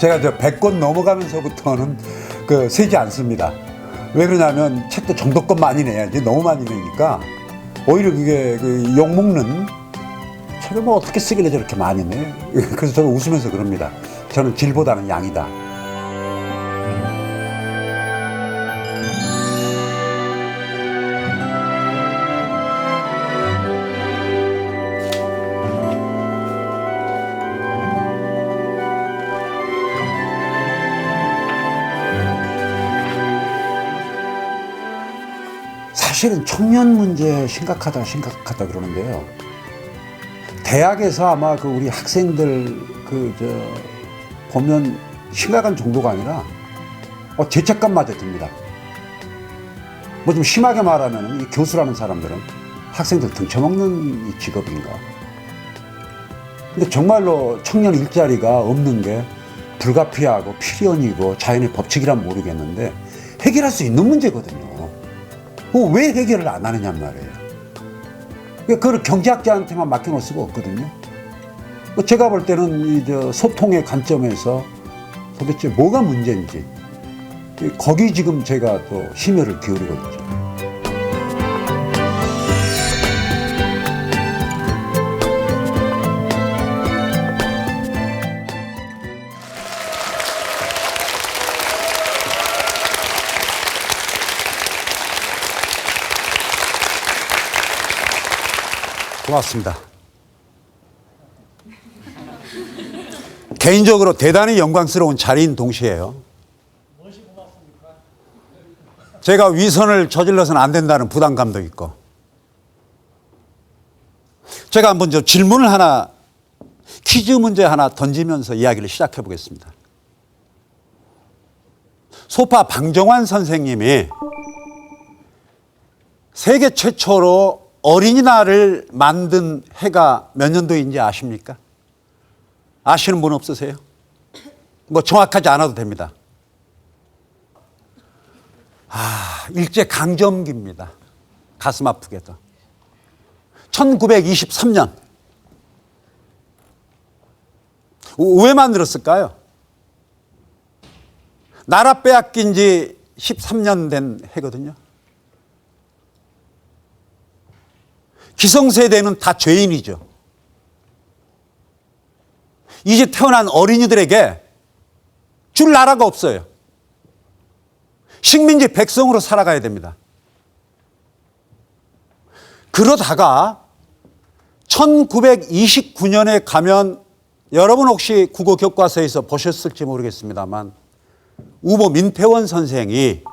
제가 100권 넘어가면서부터는 세지 않습니다. 왜 그러냐면 책도 정도껏 많이 내야지 너무 많이 내니까 오히려 그게 욕먹는 책을 뭐 어떻게 쓰길래 저렇게 많이 내? 그래서 저는 웃으면서 그럽니다. 저는 질보다는 양이다. 사실은 청년 문제 심각하다 그러는데요. 대학에서 아마 우리 학생들 보면 심각한 정도가 아니라 죄책감마저 듭니다. 뭐 좀 심하게 말하면 이 교수라는 사람들은 학생들 등쳐먹는 이 직업인가. 근데 정말로 청년 일자리가 없는 게 불가피하고 필연이고 자연의 법칙이란 모르겠는데 해결할 수 있는 문제거든요. 왜 해결을 안 하느냔 말이에요. 그걸 경제학자한테만 맡겨놓을 수가 없거든요. 제가 볼 때는 소통의 관점에서 도대체 뭐가 문제인지 거기 지금 제가 또 심혈을 기울이고 있죠. 고맙습니다. 개인적으로 대단히 영광스러운 자리인 동시에요. 제가 위선을 저질러서는 안 된다는 부담감도 있고. 제가 한번 질문을 하나, 퀴즈 문제 하나 던지면서 이야기를 시작해 보겠습니다. 소파 방정환 선생님이 세계 최초로 어린이날을 만든 해가 몇 년도인지 아십니까? 아시는 분 없으세요? 뭐 정확하지 않아도 됩니다. 일제강점기입니다. 가슴 아프게도. 1923년. 왜 만들었을까요? 나라 빼앗긴 지 13년 된 해거든요. 기성세대는 다 죄인이죠. 이제 태어난 어린이들에게 줄 나라가 없어요. 식민지 백성으로 살아가야 됩니다. 그러다가 1929년에 가면 여러분 혹시 국어 교과서에서 보셨을지 모르겠습니다만 우보 민태원 선생이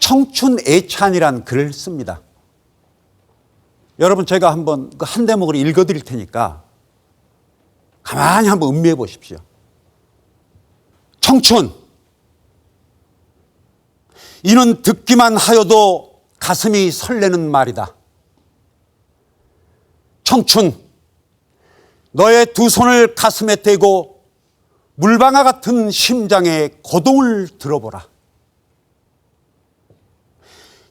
청춘애찬이란 글을 씁니다. 여러분 제가 한번 한 대목을 읽어드릴 테니까 가만히 한번 음미해 보십시오. 청춘. 이는 듣기만 하여도 가슴이 설레는 말이다. 청춘. 너의 두 손을 가슴에 대고 물방아 같은 심장의 고동을 들어보라.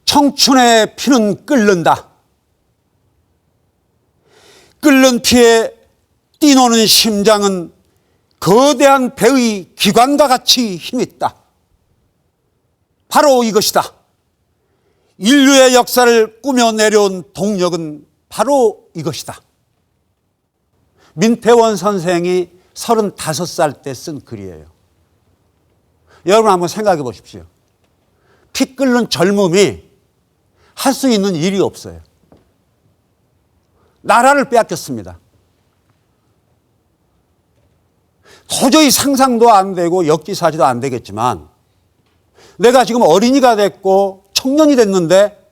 청춘의 피는 끓는다. 끓는 피에 뛰노는 심장은 거대한 배의 기관과 같이 힘있다. 바로 이것이다. 인류의 역사를 꾸며 내려온 동력은 바로 이것이다. 민태원 선생이 35살 때 쓴 글이에요. 여러분 한번 생각해 보십시오. 피 끓는 젊음이 할 수 있는 일이 없어요. 나라를 빼앗겼습니다. 도저히 상상도 안 되고 역지사지도 안 되겠지만 내가 지금 어린이가 됐고 청년이 됐는데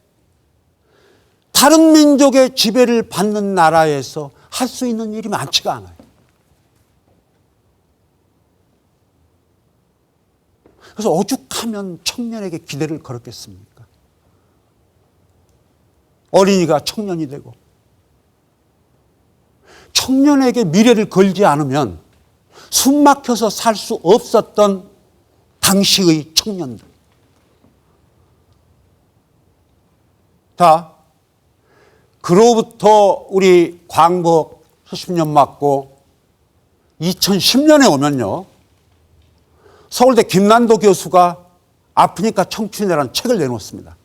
다른 민족의 지배를 받는 나라에서 할 수 있는 일이 많지가 않아요. 그래서 오죽하면 청년에게 기대를 걸었겠습니까? 어린이가 청년이 되고 청년에게 미래를 걸지 않으면 숨 막혀서 살 수 없었던 당시의 청년들. 자, 그로부터 우리 광복 70년 맞고 2010년에 오면요. 서울대 김난도 교수가 아프니까 청춘이라는 책을 내놓습니다.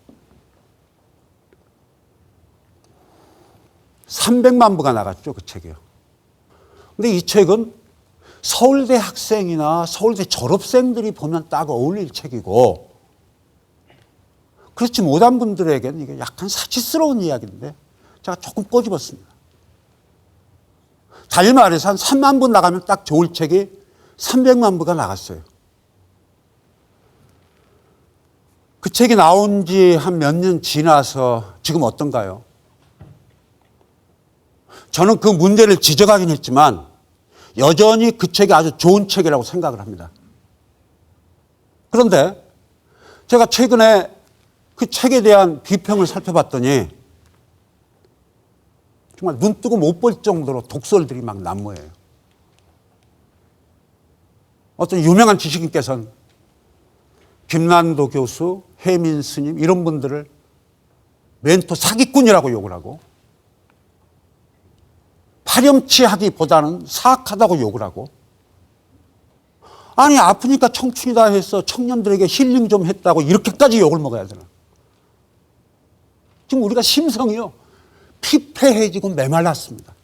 300만 부가 나갔죠, 그 책이요. 근데 이 책은 서울대 학생이나 서울대 졸업생들이 보면 딱 어울릴 책이고, 그렇지 못한 분들에게는 이게 약간 사치스러운 이야기인데 제가 조금 꼬집었습니다. 달리 말해서 한 3만 부 나가면 딱 좋을 책이 300만 부가 나갔어요. 그 책이 나온 지 한 몇 년 지나서 지금 어떤가요? 저는 그 문제를 지적하긴 했지만 여전히 그 책이 아주 좋은 책이라고 생각을 합니다. 그런데 제가 최근에 그 책에 대한 비평을 살펴봤더니 정말 눈 뜨고 못 볼 정도로 독설들이 막 난무해요. 어떤 유명한 지식인께서는 김난도 교수, 해민 스님 이런 분들을 멘토 사기꾼이라고 욕을 하고, 파렴치하기보다는 사악하다고 욕을 하고, 아니 아프니까 청춘이다 해서 청년들에게 힐링 좀 했다고 이렇게까지 욕을 먹어야 되나. 지금 우리가 심성이요 피폐해지고 메말랐습니다.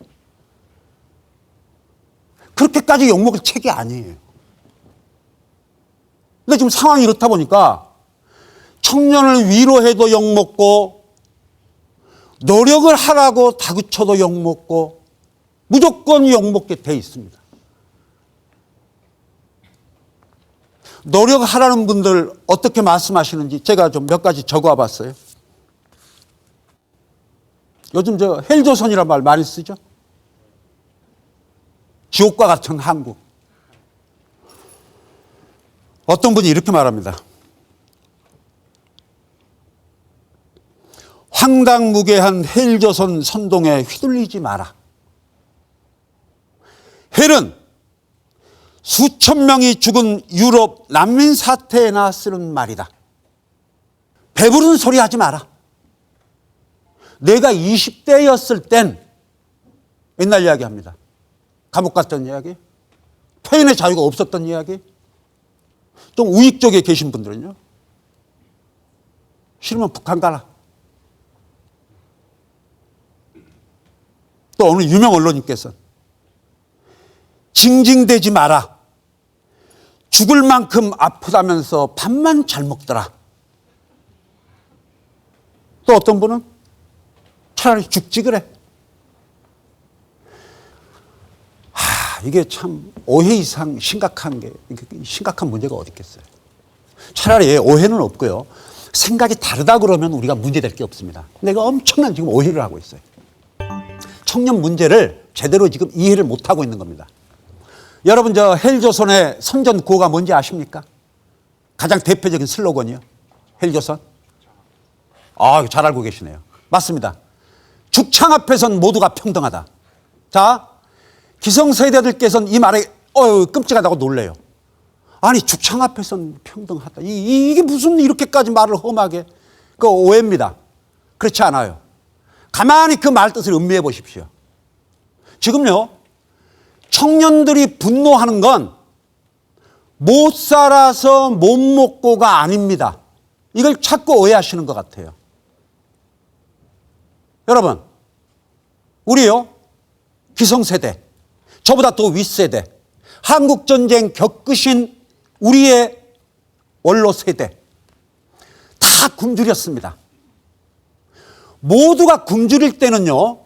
그렇게까지 욕먹을 책이 아니에요. 근데 지금 상황이 이렇다 보니까 청년을 위로해도 욕먹고, 노력을 하라고 다그쳐도 욕먹고, 무조건 욕먹게 돼 있습니다. 노력하라는 분들 어떻게 말씀하시는지 제가 좀 몇 가지 적어와 봤어요. 요즘 저 헬조선이라는 말 많이 쓰죠. 지옥과 같은 한국. 어떤 분이 이렇게 말합니다. 황당무계한 헬조선 선동에 휘둘리지 마라. 헬은 수천 명이 죽은 유럽 난민 사태에나 쓰는 말이다. 배부른 소리 하지 마라. 내가 20대였을 땐, 옛날 이야기 합니다. 감옥 갔던 이야기, 표현의 자유가 없었던 이야기, 좀 우익 쪽에 계신 분들은요, 싫으면 북한 가라. 또 어느 유명 언론인께서 징징대지 마라. 죽을 만큼 아프다면서 밥만 잘 먹더라. 또 어떤 분은 차라리 죽지 그래. 이게 참 오해 이상 심각한 문제가 어디 있겠어요. 차라리 오해는 없고요. 생각이 다르다 그러면 우리가 문제될 게 없습니다. 근데 이거 엄청난 지금 오해를 하고 있어요. 청년 문제를 제대로 지금 이해를 못하고 있는 겁니다. 여러분 저 헬조선의 선전 구호가 뭔지 아십니까? 가장 대표적인 슬로건이요. 헬조선. 잘 알고 계시네요. 맞습니다. 죽창 앞에선 모두가 평등하다. 자, 기성세대들께서는 이 말에 끔찍하다고 놀래요. 아니 죽창 앞에선 평등하다. 이게 무슨 이렇게까지 말을 험하게. 그거 오해입니다. 그렇지 않아요. 가만히 그 말 뜻을 음미해 보십시오. 지금요, 청년들이 분노하는 건 못 살아서 못 먹고가 아닙니다. 이걸 자꾸 오해하시는 것 같아요. 여러분, 우리요, 기성세대, 저보다 더 윗세대, 한국전쟁 겪으신 우리의 원로 세대, 다 굶주렸습니다. 모두가 굶주릴 때는요,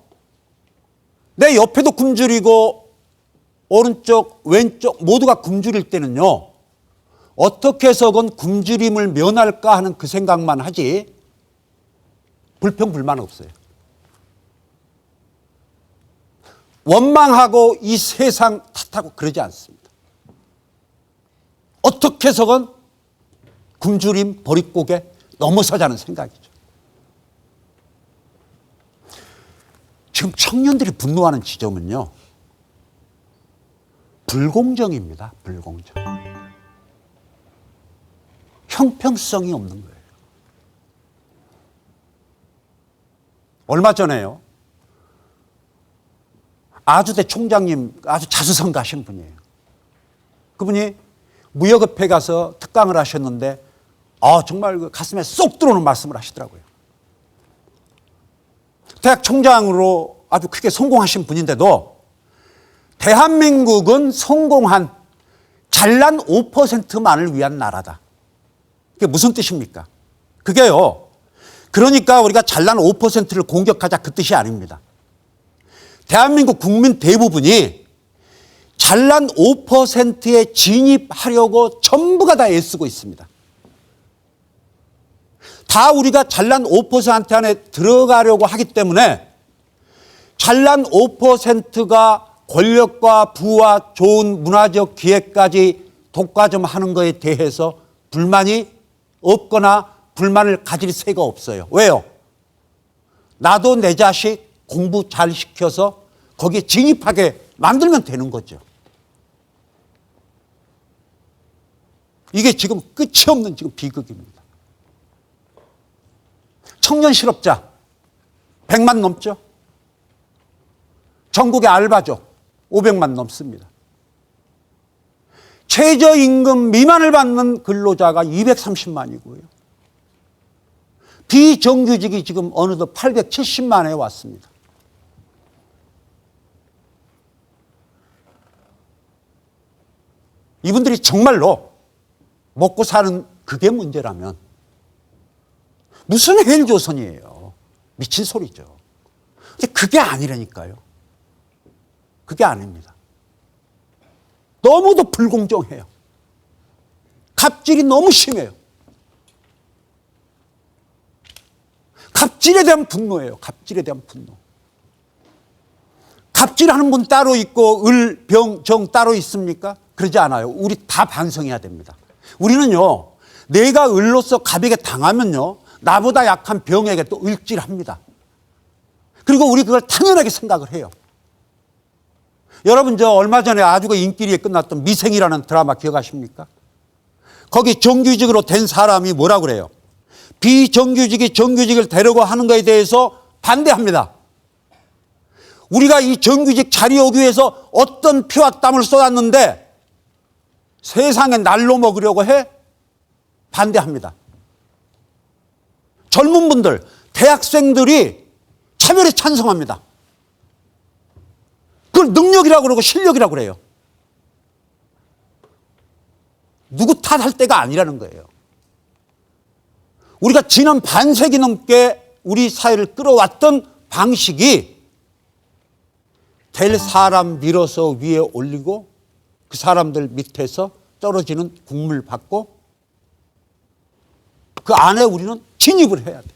내 옆에도 굶주리고 오른쪽 왼쪽 모두가 굶주릴 때는요, 어떻게 해서건 굶주림을 면할까 하는 그 생각만 하지 불평불만 없어요. 원망하고 이 세상 탓하고 그러지 않습니다. 어떻게 해서건 굶주림 보릿고개 넘어서자는 생각이죠. 지금 청년들이 분노하는 지점은요, 불공정입니다. 불공정. 형평성이 없는 거예요. 얼마 전에요, 아주대 총장님 아주 자수성가하신 분이에요. 그분이 무역협회 가서 특강을 하셨는데 정말 그 가슴에 쏙 들어오는 말씀을 하시더라고요. 대학 총장으로 아주 크게 성공하신 분인데도 대한민국은 성공한 잘난 5%만을 위한 나라다. 그게 무슨 뜻입니까? 그게요, 그러니까 우리가 잘난 5%를 공격하자 그 뜻이 아닙니다. 대한민국 국민 대부분이 잘난 5%에 진입하려고 전부가 다 애쓰고 있습니다. 다 우리가 잘난 5% 안에 들어가려고 하기 때문에 잘난 5%가 권력과 부와 좋은 문화적 기회까지 독과점하는 것에 대해서 불만이 없거나 불만을 가질 새가 없어요. 왜요? 나도 내 자식 공부 잘 시켜서 거기에 진입하게 만들면 되는 거죠. 이게 지금 끝이 없는 지금 비극입니다. 청년 실업자 100만 넘죠? 전국의 알바족 500만 넘습니다. 최저임금 미만을 받는 근로자가 230만이고요. 비정규직이 지금 어느덧 870만에 왔습니다. 이분들이 정말로 먹고 사는 그게 문제라면 무슨 헬조선이에요. 미친 소리죠. 근데 그게 아니라니까요. 그게 아닙니다. 너무도 불공정해요. 갑질이 너무 심해요. 갑질에 대한 분노예요. 갑질에 대한 분노. 갑질하는 분 따로 있고 을, 병, 정 따로 있습니까? 그러지 않아요. 우리 다 반성해야 됩니다. 우리는요, 내가 을로서 갑에게 당하면요, 나보다 약한 병에게 또 을질합니다. 그리고 우리 그걸 당연하게 생각을 해요. 여러분, 저 얼마 전에 아주 인기리에 끝났던 미생이라는 드라마 기억하십니까? 거기 정규직으로 된 사람이 뭐라고 그래요? 비정규직이 정규직을 되려고 하는 것에 대해서 반대합니다. 우리가 이 정규직 자리에 오기 위해서 어떤 피와 땀을 쏟았는데 세상에 날로 먹으려고 해? 반대합니다. 젊은 분들, 대학생들이 차별에 찬성합니다. 그걸 능력이라고 그러고 실력이라고 그래요. 누구 탓할 때가 아니라는 거예요. 우리가 지난 반세기 넘게 우리 사회를 끌어왔던 방식이 될 사람 밀어서 위에 올리고 그 사람들 밑에서 떨어지는 국물 받고 그 안에 우리는 진입을 해야 돼.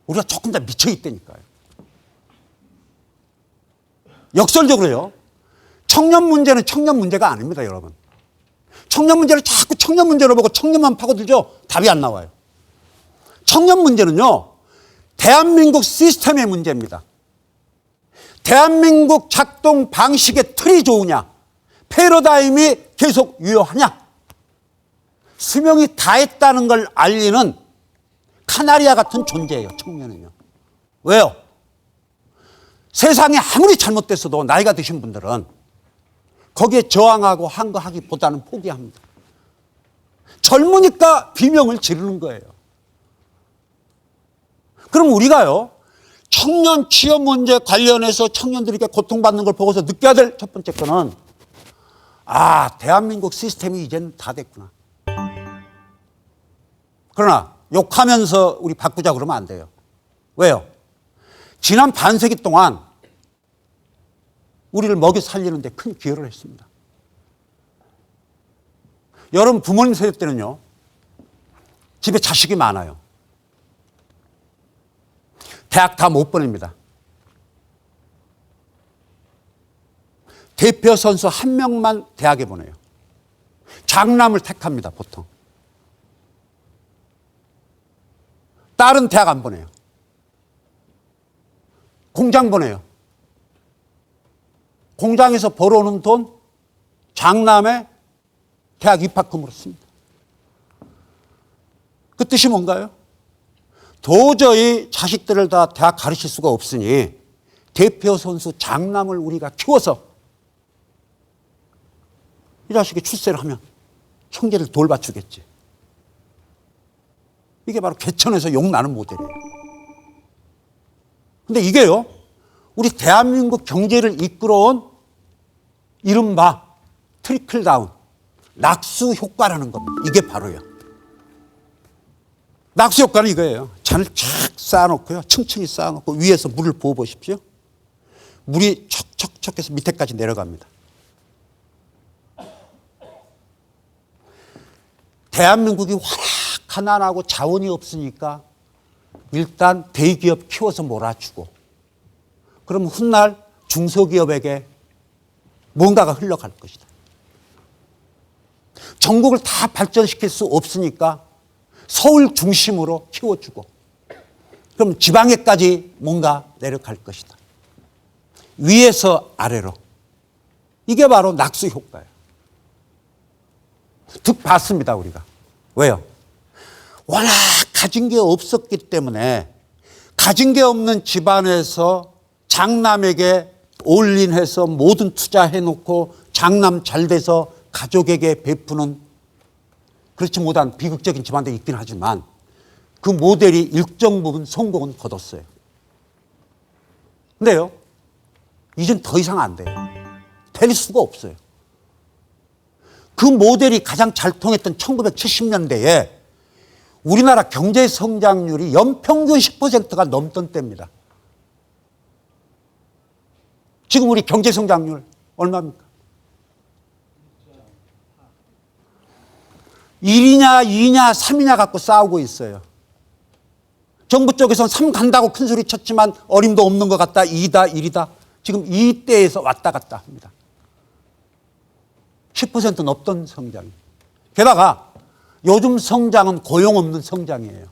우리가 조금 더 미쳐 있다니까요. 역설적으로요. 청년 문제는 청년 문제가 아닙니다, 여러분. 청년 문제를 자꾸 청년 문제로 보고 청년만 파고들죠. 답이 안 나와요. 청년 문제는요, 대한민국 시스템의 문제입니다. 대한민국 작동 방식의 틀이 좋으냐, 패러다임이 계속 유효하냐, 수명이 다했다는 걸 알리는 카나리아 같은 존재예요, 청년은요. 왜요? 세상이 아무리 잘못됐어도 나이가 드신 분들은 거기에 저항하고 항거하기보다는 포기합니다. 젊으니까 비명을 지르는 거예요. 그럼 우리가요, 청년 취업 문제 관련해서 청년들에게 고통받는 걸 보고서 느껴야 될 첫 번째 거는, 대한민국 시스템이 이제는 다 됐구나. 그러나 욕하면서 우리 바꾸자 그러면 안 돼요. 왜요? 지난 반세기 동안 우리를 먹여 살리는 데 큰 기여를 했습니다. 여러분 부모님 세대 때는요, 집에 자식이 많아요. 대학 다 못 보냅니다. 대표 선수 한 명만 대학에 보내요. 장남을 택합니다, 보통. 딸은 대학 안 보내요. 공장 보내요. 공장에서 벌어오는 돈 장남의 대학 입학금으로 씁니다. 그 뜻이 뭔가요? 도저히 자식들을 다 대학 가르칠 수가 없으니 대표 선수 장남을 우리가 키워서 이 자식이 출세를 하면 형제를 돌봐주겠지. 이게 바로 개천에서 욕나는 모델이에요. 근데 이게요, 우리 대한민국 경제를 이끌어온 이른바 트리클다운, 낙수 효과라는 겁니다. 이게 바로요. 낙수 효과는 이거예요. 잔을 쫙 쌓아놓고요. 층층이 쌓아놓고 위에서 물을 부어보십시오. 물이 척척척해서 밑에까지 내려갑니다. 대한민국이 워낙 가난하고 자원이 없으니까 일단 대기업 키워서 몰아주고, 그럼 훗날 중소기업에게 뭔가가 흘러갈 것이다. 전국을 다 발전시킬 수 없으니까 서울 중심으로 키워주고, 그럼 지방에까지 뭔가 내려갈 것이다. 위에서 아래로. 이게 바로 낙수 효과예요. 득 봤습니다, 우리가. 왜요? 워낙 가진 게 없었기 때문에 가진 게 없는 집안에서 장남에게 올인해서 모든 투자해놓고 장남 잘 돼서 가족에게 베푸는, 그렇지 못한 비극적인 집안도 있긴 하지만 그 모델이 일정 부분 성공은 거뒀어요. 근데요, 이젠 더 이상 안 돼요. 될 수가 없어요. 그 모델이 가장 잘 통했던 1970년대에 우리나라 경제 성장률이 연평균 10%가 넘던 때입니다. 지금 우리 경제 성장률 얼마입니까? 1이냐 2냐 3이냐 갖고 싸우고 있어요. 정부 쪽에서는 3 간다고 큰 소리 쳤지만 어림도 없는 것 같다. 2다 1이다. 지금 2대에서 왔다 갔다 합니다. 10%는 없던 성장. 게다가 요즘 성장은 고용 없는 성장이에요.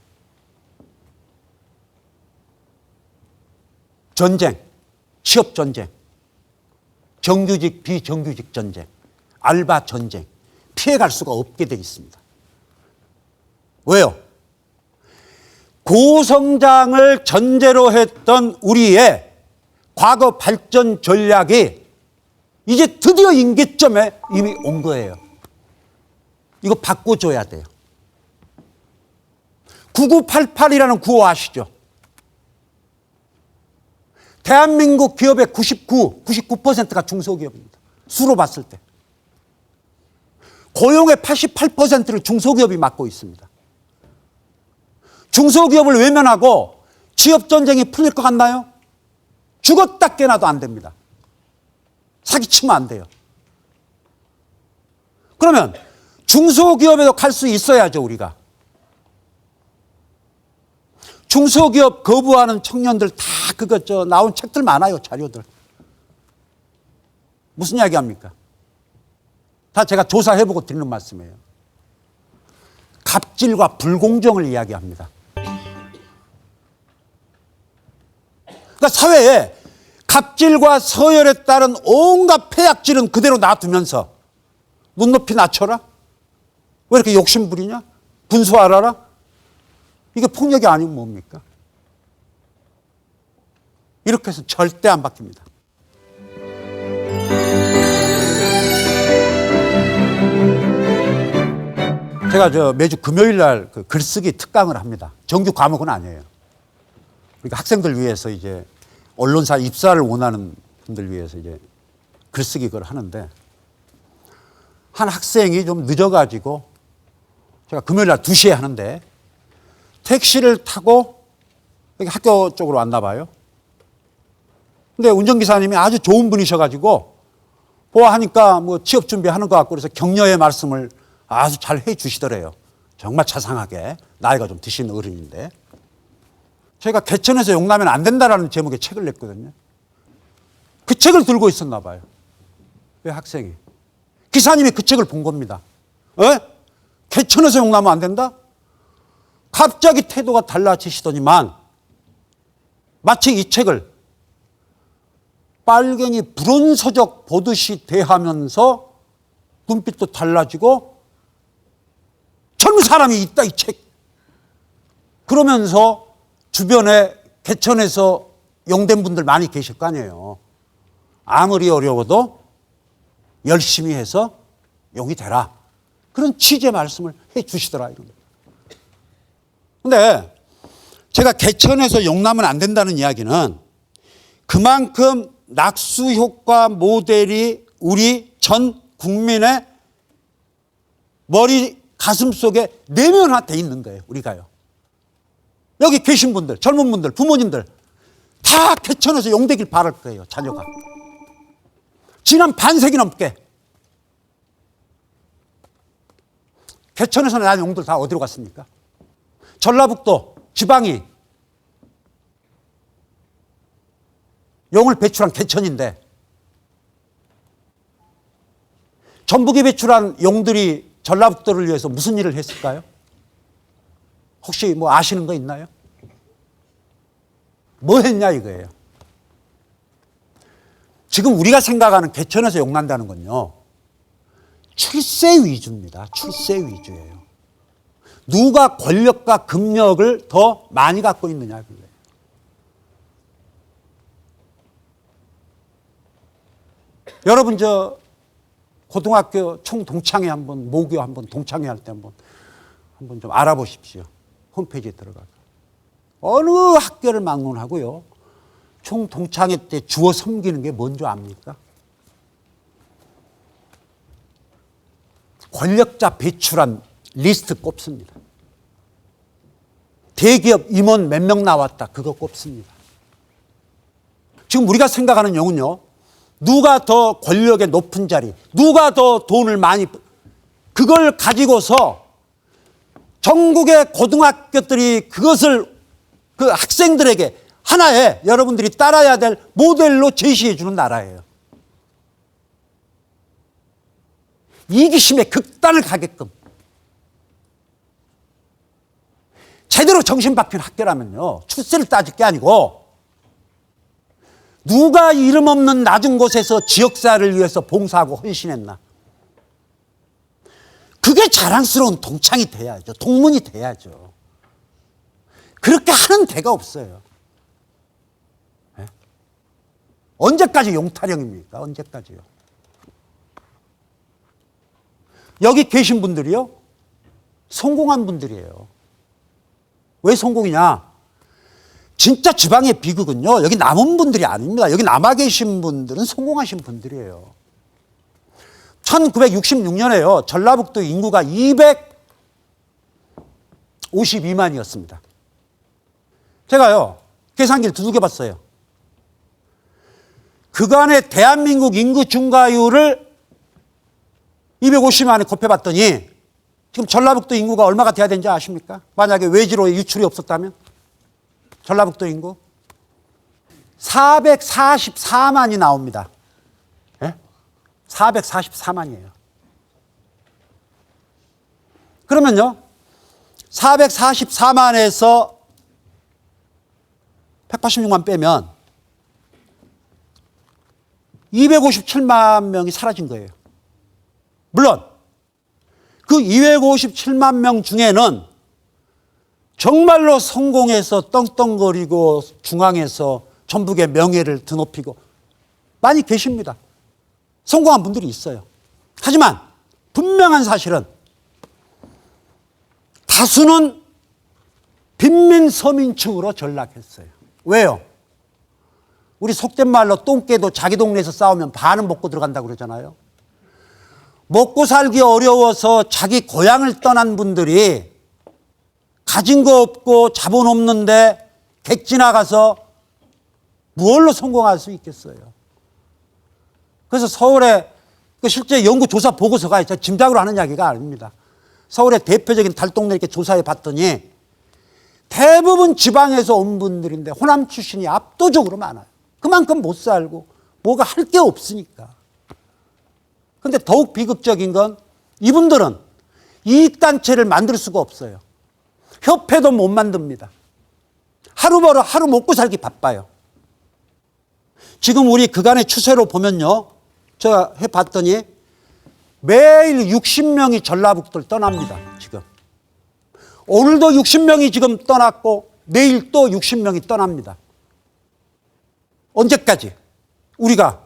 전쟁, 취업 전쟁, 정규직, 비정규직 전쟁, 알바 전쟁, 피해갈 수가 없게 되어 있습니다. 왜요? 고성장을 전제로 했던 우리의 과거 발전 전략이 이제 드디어 임계점에 이미 온 거예요. 이거 바꿔줘야 돼요. 9988이라는 구호 아시죠? 대한민국 기업의 99%가 중소기업입니다. 수로 봤을 때. 고용의 88%를 중소기업이 맡고 있습니다. 중소기업을 외면하고 취업전쟁이 풀릴 것 같나요? 죽었다 깨나도 안 됩니다. 사기치면 안 돼요. 그러면 중소기업에도 갈 수 있어야죠, 우리가. 중소기업 거부하는 청년들 다 그거 나온 책들 많아요, 자료들. 무슨 이야기 합니까? 다 제가 조사해보고 드리는 말씀이에요. 갑질과 불공정을 이야기합니다. 그러니까 사회에 갑질과 서열에 따른 온갖 폐악질은 그대로 놔두면서 눈높이 낮춰라? 왜 이렇게 욕심부리냐? 분수하라라? 이게 폭력이 아니면 뭡니까? 이렇게 해서 절대 안 바뀝니다. 제가 매주 금요일 날 그 글쓰기 특강을 합니다. 정규 과목은 아니에요. 그러니까 학생들 위해서 이제 언론사 입사를 원하는 분들 위해서 이제 글쓰기 그걸 하는데, 한 학생이 좀 늦어가지고 제가 금요일 날 2시에 하는데 택시를 타고 여기 학교 쪽으로 왔나 봐요. 근데 운전기사님이 아주 좋은 분이셔가지고 보아하니까 뭐 취업 준비하는 것 같고 그래서 격려의 말씀을 아주 잘 해 주시더래요. 정말 자상하게. 나이가 좀 드신 어른인데. 저희가 개천에서 용나면 안 된다라는 제목의 책을 냈거든요. 그 책을 들고 있었나 봐요. 왜 학생이. 기사님이 그 책을 본 겁니다. 개천에서 용나면 안 된다? 갑자기 태도가 달라지시더니만 마치 이 책을 빨갱이 불온서적 보듯이 대하면서 눈빛도 달라지고 젊은 사람이 있다, 이 책. 그러면서 주변에 개천에서 용된 분들 많이 계실 거 아니에요. 아무리 어려워도 열심히 해서 용이 되라. 그런 취지의 말씀을 해 주시더라. 그런데 제가 개천에서 용나면 안 된다는 이야기는 그만큼 낙수 효과 모델이 우리 전 국민의 머리 가슴 속에 내면화되어 있는 거예요. 우리가요. 여기 계신 분들, 젊은 분들, 부모님들 다 개천에서 용되길 바랄 거예요. 자녀가. 지난 반세기 넘게 개천에서 난 용들 다 어디로 갔습니까? 전라북도 지방이 용을 배출한 개천인데 전북이 배출한 용들이 전라북도를 위해서 무슨 일을 했을까요? 혹시 뭐 아시는 거 있나요? 뭐 했냐 이거예요. 지금 우리가 생각하는 개천에서 용난다는 건요. 출세 위주입니다. 출세 위주예요. 누가 권력과 금력을 더 많이 갖고 있느냐 그거예요. 여러분 저 고등학교 총동창회 한번 모교 한번 동창회 할 때 한번 좀 알아보십시오. 홈페이지에 들어가서 어느 학교를 막론하고요. 총동창회 때 주어 섬기는 게 뭔지 압니까? 권력자 배출한 리스트 꼽습니다. 대기업 임원 몇 명 나왔다 그거 꼽습니다. 지금 우리가 생각하는 용은요. 누가 더 권력의 높은 자리, 누가 더 돈을 많이 그걸 가지고서 전국의 고등학교들이 그것을 그 학생들에게 하나의 여러분들이 따라야 될 모델로 제시해 주는 나라예요. 이기심의 극단을 가게끔 제대로 정신 박힌 학교라면요. 출세를 따질 게 아니고 누가 이름 없는 낮은 곳에서 지역사를 위해서 봉사하고 헌신했나. 그게 자랑스러운 동창이 돼야죠. 동문이 돼야죠. 그렇게 하는 데가 없어요. 네? 언제까지 용타령입니까? 언제까지요? 여기 계신 분들이요. 성공한 분들이에요. 왜 성공이냐? 진짜 지방의 비극은요. 여기 남은 분들이 아닙니다. 여기 남아 계신 분들은 성공하신 분들이에요. 1966년에요. 전라북도 인구가 252만이었습니다. 제가요. 계산기를 두들겨 봤어요. 그간의 대한민국 인구 증가율을 250만에 곱해봤더니 지금 전라북도 인구가 얼마가 돼야 되는지 아십니까? 만약에 외지로의 유출이 없었다면 전라북도 인구 444만이 나옵니다. 네? 444만이에요. 그러면요 444만에서 186만 빼면 257만 명이 사라진 거예요. 물론 그 257만 명 중에는 정말로 성공해서 떵떵거리고 중앙에서 전북의 명예를 드높이고 많이 계십니다. 성공한 분들이 있어요. 하지만 분명한 사실은 다수는 빈민서민층으로 전락했어요. 왜요? 우리 속된 말로 똥개도 자기 동네에서 싸우면 반은 먹고 들어간다고 그러잖아요. 먹고 살기 어려워서 자기 고향을 떠난 분들이 가진 거 없고 자본 없는데 객지 나가서 무얼로 성공할 수 있겠어요. 그래서 서울에 실제 연구조사 보고서가 짐작으로 하는 이야기가 아닙니다. 서울의 대표적인 달동네 이렇게 조사해 봤더니 대부분 지방에서 온 분들인데 호남 출신이 압도적으로 많아요. 그만큼 못 살고 뭐가 할 게 없으니까. 그런데 더욱 비극적인 건 이분들은 이익단체를 만들 수가 없어요. 협회도 못 만듭니다. 하루 벌어 하루 먹고 살기 바빠요. 지금 우리 그간의 추세로 보면요. 제가 해봤더니 매일 60명이 전라북도를 떠납니다. 지금. 오늘도 60명이 지금 떠났고 내일 또 60명이 떠납니다. 언제까지 우리가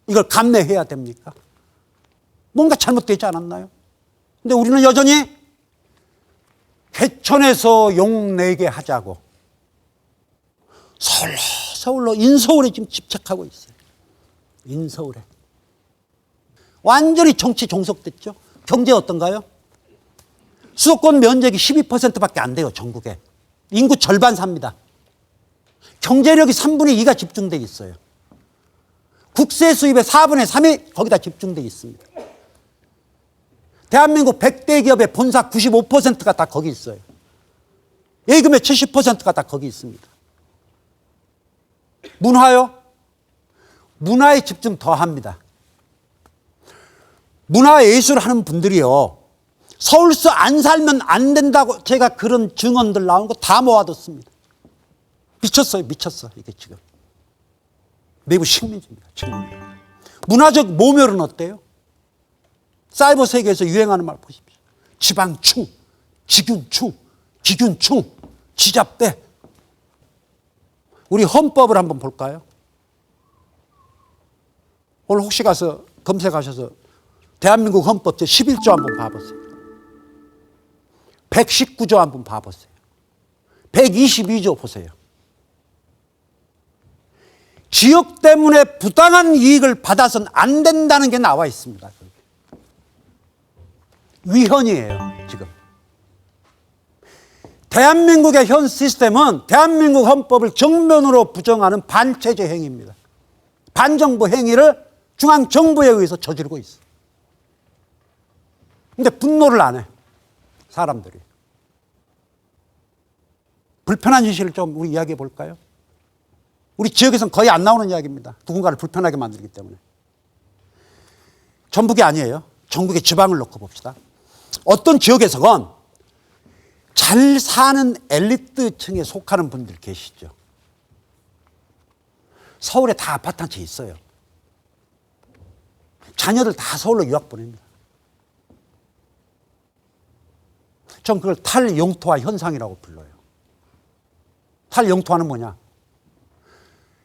이걸 감내해야 됩니까? 뭔가 잘못되지 않았나요? 근데 우리는 여전히 개천에서 용 내게 하자고 서울로 인서울에 지금 집착하고 있어요. 인서울에. 완전히 정치 종속됐죠. 경제 어떤가요? 수도권 면적이 12%밖에 안 돼요. 전국에. 인구 절반 삽니다. 경제력이 3분의 2가 집중되어 있어요. 국세 수입의 4분의 3이 거기다 집중되어 있습니다. 대한민국 100대 기업의 본사 95%가 다 거기 있어요. 예금의 70%가 다 거기 있습니다. 문화요? 문화에 집중 더 합니다. 문화예술을 하는 분들이요. 서울서 안 살면 안 된다고 제가 그런 증언들 나온 거 다 모아뒀습니다. 미쳤어요. 미쳤어. 이게 지금. 내부 식민지입니다. 지금. 문화적 모멸은 어때요? 사이버 세계에서 유행하는 말 보십시오. 지방충, 지균충, 기균충, 지잡대. 우리 헌법을 한번 볼까요? 오늘 혹시 가서 검색하셔서 대한민국 헌법 제 11조 한번 봐보세요. 119조 한번 봐보세요. 122조 보세요. 지역 때문에 부당한 이익을 받아서는 안 된다는 게 나와 있습니다. 위헌이에요, 지금. 대한민국의 현 시스템은 대한민국 헌법을 정면으로 부정하는 반체제 행위입니다. 반정부 행위를 중앙정부에 의해서 저지르고 있어. 근데 분노를 안 해, 사람들이. 불편한 현실을 좀 우리 이야기해 볼까요? 우리 지역에서는 거의 안 나오는 이야기입니다. 누군가를 불편하게 만들기 때문에. 전북이 아니에요. 전국의 지방을 놓고 봅시다. 어떤 지역에서건 잘 사는 엘리트층에 속하는 분들 계시죠. 서울에 다 아파트 한 채 있어요. 자녀들 다 서울로 유학 보냅니다. 전 그걸 탈영토화 현상이라고 불러요. 탈영토화는 뭐냐?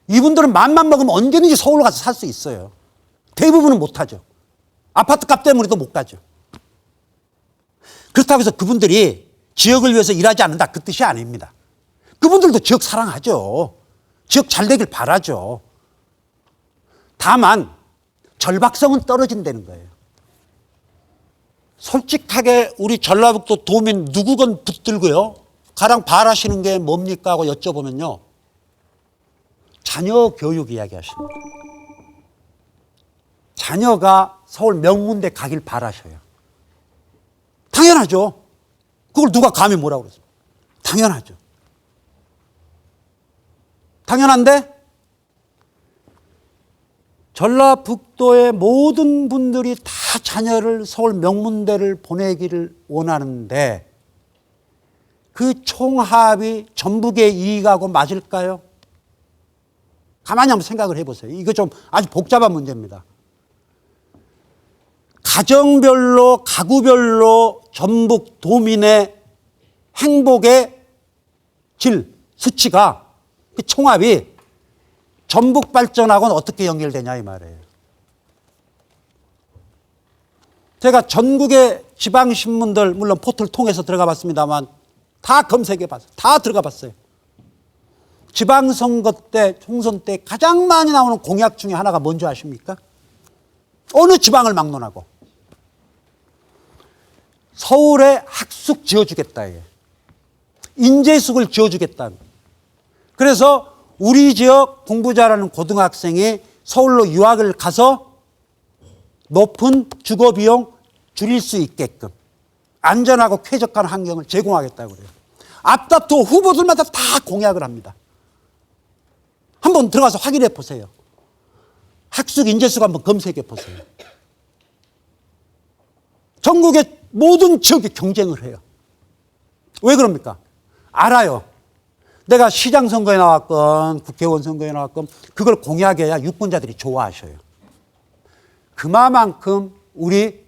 이분들은 맘만 먹으면 언제든지 서울로 가서 살 수 있어요. 대부분은 못하죠. 아파트 값 때문에도 못 가죠. 그렇다고 해서 그분들이 지역을 위해서 일하지 않는다, 그 뜻이 아닙니다. 그분들도 지역 사랑하죠. 지역 잘 되길 바라죠. 다만 절박성은 떨어진다는 거예요. 솔직하게 우리 전라북도 도민 누구건 붙들고요, 가장 바라시는 게 뭡니까 하고 여쭤보면요, 자녀 교육 이야기 하십니다. 자녀가 서울 명문대 가길 바라셔요. 당연하죠. 그걸 누가 감히 뭐라고 그랬습니까? 당연하죠. 당연한데 전라북도의 모든 분들이 다 자녀를 서울 명문대를 보내기를 원하는데 그 총합이 전북의 이익하고 맞을까요? 가만히 한번 생각을 해보세요. 이거 좀 아주 복잡한 문제입니다. 가정별로, 가구별로 전북 도민의 행복의 질, 수치가, 그 총합이 전북 발전하고는 어떻게 연결되냐 이 말이에요. 제가 전국의 지방신문들, 물론 포털 통해서 들어가 봤습니다만 다 검색해 봤어요. 다 들어가 봤어요. 지방선거 때, 총선 때 가장 많이 나오는 공약 중에 하나가 뭔지 아십니까? 어느 지방을 막론하고 서울에 학숙 지어주겠다. 인재숙을 지어주겠다. 그래서 우리 지역 공부 잘하는 고등학생이 서울로 유학을 가서 높은 주거비용 줄일 수 있게끔 안전하고 쾌적한 환경을 제공하겠다고 그래요. 앞다투어 후보들마다 다 공약을 합니다. 한번 들어가서 확인해 보세요. 학숙, 인재숙 한번 검색해 보세요. 전국의 모든 지역이 경쟁을 해요. 왜 그럽니까? 알아요. 내가 시장 선거에 나왔건 국회의원 선거에 나왔건 그걸 공약해야 유권자들이 좋아하셔요. 그만큼 우리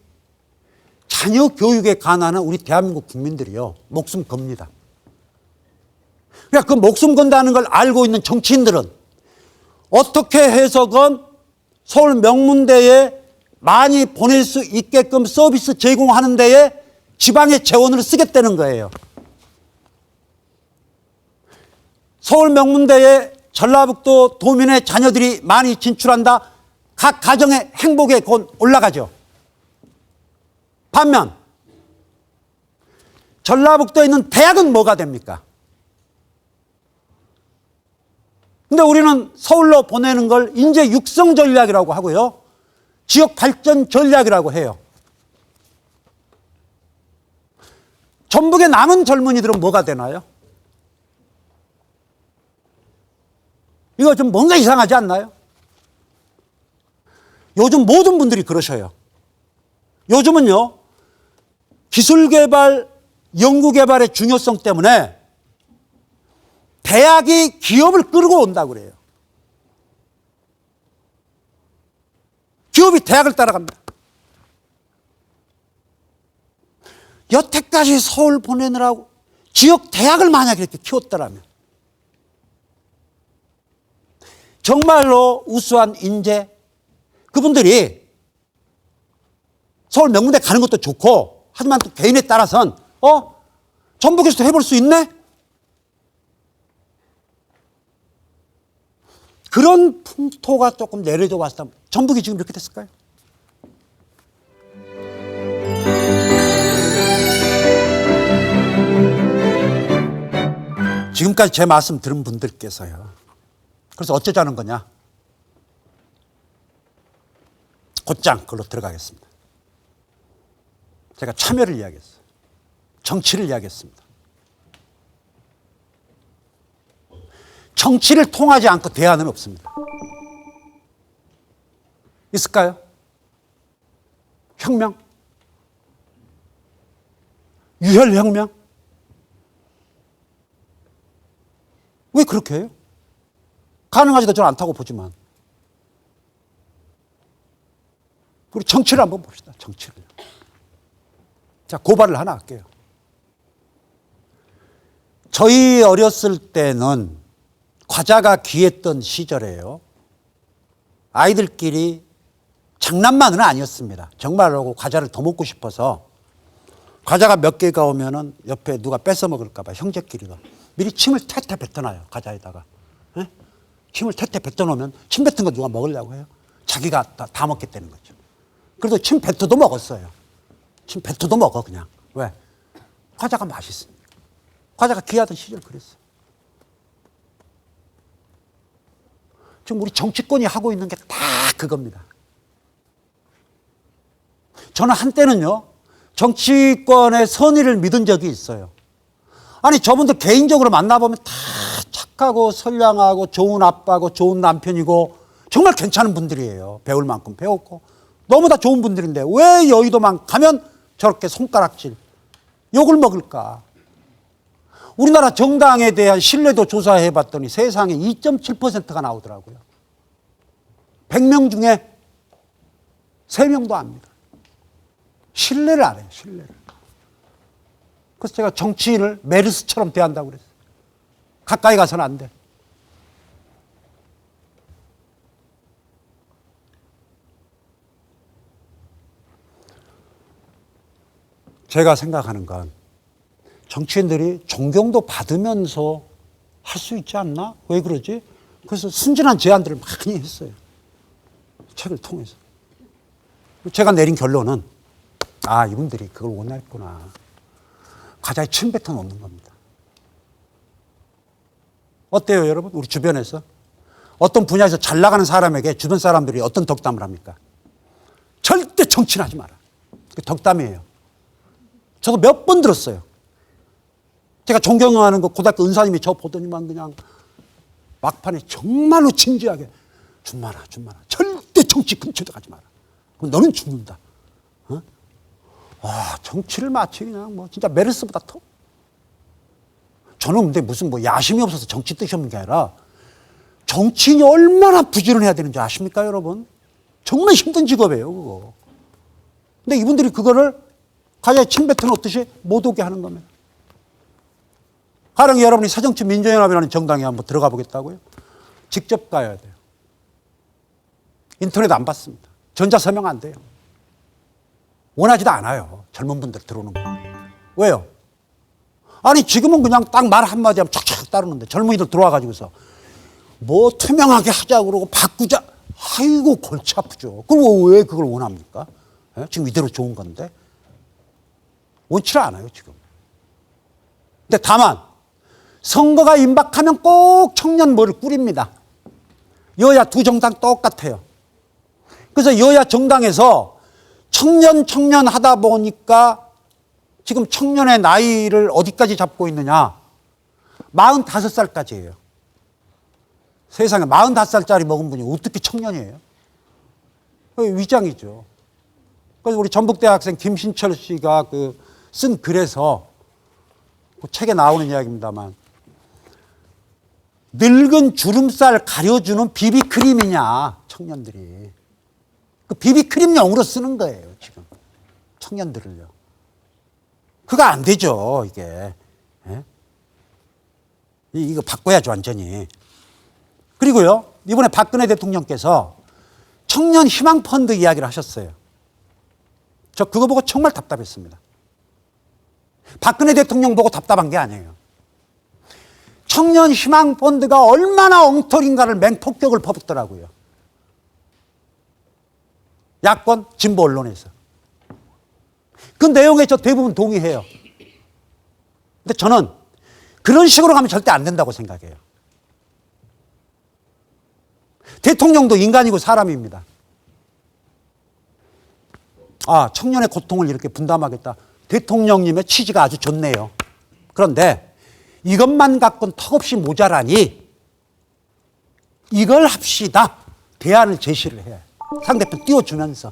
자녀 교육에 관한은 우리 대한민국 국민들이요, 목숨 겁니다. 그러니까 그 목숨 건다는 걸 알고 있는 정치인들은 어떻게 해서건 서울 명문대에 많이 보낼 수 있게끔 서비스 제공하는 데에 지방의 재원을 쓰겠다는 거예요. 서울 명문대에 전라북도 도민의 자녀들이 많이 진출한다. 각 가정의 행복에 곧 올라가죠. 반면 전라북도에 있는 대학은 뭐가 됩니까? 근데 우리는 서울로 보내는 걸 인재 육성 전략이라고 하고요. 지역 발전 전략이라고 해요. 전북의 남은 젊은이들은 뭐가 되나요? 이거 좀 뭔가 이상하지 않나요? 요즘 모든 분들이 그러셔요. 요즘은요, 기술개발, 연구개발의 중요성 때문에 대학이 기업을 끌고 온다고 그래요. 기업이 대학을 따라갑니다. 여태까지 서울 보내느라고 지역 대학을 만약에 이렇게 키웠더라면 정말로 우수한 인재, 그분들이 서울 명문대 가는 것도 좋고, 하지만 또 개인에 따라서는 전북에서도 해볼 수 있네? 그런 풍토가 조금 내려져 왔다면 전북이 지금 이렇게 됐을까요? 지금까지 제 말씀 들은 분들께서요. 그래서 어쩌자는 거냐? 곧장 그걸로 들어가겠습니다. 제가 참여를 이야기했어요. 정치를 이야기했습니다. 정치를 통하지 않고 대안은 없습니다. 있을까요? 혁명? 유혈혁명? 왜 그렇게 해요? 가능하지도 저는 않다고 보지만. 우리 정치를 한번 봅시다. 정치를. 자, 고발을 하나 할게요. 저희 어렸을 때는 과자가 귀했던 시절에요. 아이들끼리 장난만은 아니었습니다. 정말로 과자를 더 먹고 싶어서 과자가 몇 개가 오면은 옆에 누가 뺏어 먹을까봐 형제끼리가 미리 침을 태태 뱉어놔요. 과자에다가. 에? 침을 태태 뱉어놓으면 침 뱉은 거 누가 먹으려고 해요? 자기가 다 먹겠다는 거죠. 그래도 침 뱉어도 먹었어요. 침 뱉어도 먹어 그냥. 왜? 과자가 맛있으니까. 과자가 귀하던 시절 그랬어요. 지금 우리 정치권이 하고 있는 게 다 그겁니다. 저는 한때는요, 정치권의 선의를 믿은 적이 있어요. 아니, 저분들 개인적으로 만나보면 다 착하고 선량하고 좋은 아빠고 좋은 남편이고 정말 괜찮은 분들이에요. 배울 만큼 배웠고. 너무 다 좋은 분들인데 왜 여의도만 가면 저렇게 손가락질, 욕을 먹을까? 우리나라 정당에 대한 신뢰도 조사해 봤더니 세상에 2.7%가 나오더라고요. 100명 중에 3명도 압니다. 신뢰를 안 해요, 신뢰를. 그래서 제가 정치인을 메르스처럼 대한다고 그랬어요. 가까이 가서는 안 돼. 제가 생각하는 건 정치인들이 존경도 받으면서 할 수 있지 않나? 왜 그러지? 그래서 순진한 제안들을 많이 했어요. 책을 통해서. 제가 내린 결론은 이분들이 그걸 원했구나. 과자에 침 뱉어 놓는 겁니다. 어때요, 여러분? 우리 주변에서 어떤 분야에서 잘 나가는 사람에게 주변 사람들이 어떤 덕담을 합니까? 절대 정치는 하지 마라. 그게 덕담이에요. 저도 몇 번 들었어요. 제가 존경하는 고등학교 은사님이 저 보더니만 그냥 막판에 정말로 진지하게 준마라. 절대 정치 근처도 가지 마라. 그럼 너는 죽는다. 정치를 마치 그냥 진짜 메르스보다 더. 저는 근데 무슨 야심이 없어서 정치 뜻이 없는 게 아니라 정치인이 얼마나 부지런해야 되는지 아십니까, 여러분? 정말 힘든 직업이에요, 그거. 근데 이분들이 그거를 과자에 침 뱉어 놓듯이 못 오게 하는 겁니다. 가령 여러분이 새정치민주연합이라는 정당에 한번 들어가 보겠다고요? 직접 가야 돼요. 인터넷 안 받습니다. 전자서명 안 돼요. 원하지도 않아요. 젊은 분들 들어오는 거. 왜요? 아니 지금은 그냥 딱 말 한마디 하면 촥촥 따르는데 젊은이들 들어와가지고서 뭐 투명하게 하자 그러고 바꾸자. 아이고 골치 아프죠. 그럼 왜 그걸 원합니까? 예? 지금 이대로 좋은 건데. 원치를 않아요 지금. 근데 다만 선거가 임박하면 꼭 청년모를 꾸립니다. 여야 두 정당 똑같아요. 그래서 여야 정당에서 청년 하다 보니까 지금 청년의 나이를 어디까지 잡고 있느냐. 45살까지예요. 세상에 45살짜리 먹은 분이 어떻게 청년이에요? 위장이죠. 그래서 우리 전북대학생 김신철 씨가 쓴 글에서 그 책에 나오는 이야기입니다만 늙은 주름살 가려주는 비비크림이냐 청년들이. 그 비비크림용으로 쓰는 거예요 지금 청년들을요. 그거 안 되죠 이게. 예? 이거 바꿔야죠 완전히. 그리고요 이번에 박근혜 대통령께서 청년 희망펀드 이야기를 하셨어요. 저 그거 보고 정말 답답했습니다. 박근혜 대통령 보고 답답한 게 아니에요. 청년 희망펀드가 얼마나 엉터리인가를 맹폭격을 퍼붓더라고요. 야권 진보 언론에서. 그 내용에 저 대부분 동의해요. 근데 저는 그런 식으로 가면 절대 안 된다고 생각해요. 대통령도 인간이고 사람입니다. 아, 청년의 고통을 이렇게 분담하겠다. 대통령님의 취지가 아주 좋네요. 그런데 이것만 갖고는 턱없이 모자라니 이걸 합시다. 대안을 제시를 해요. 상대편 띄워주면서.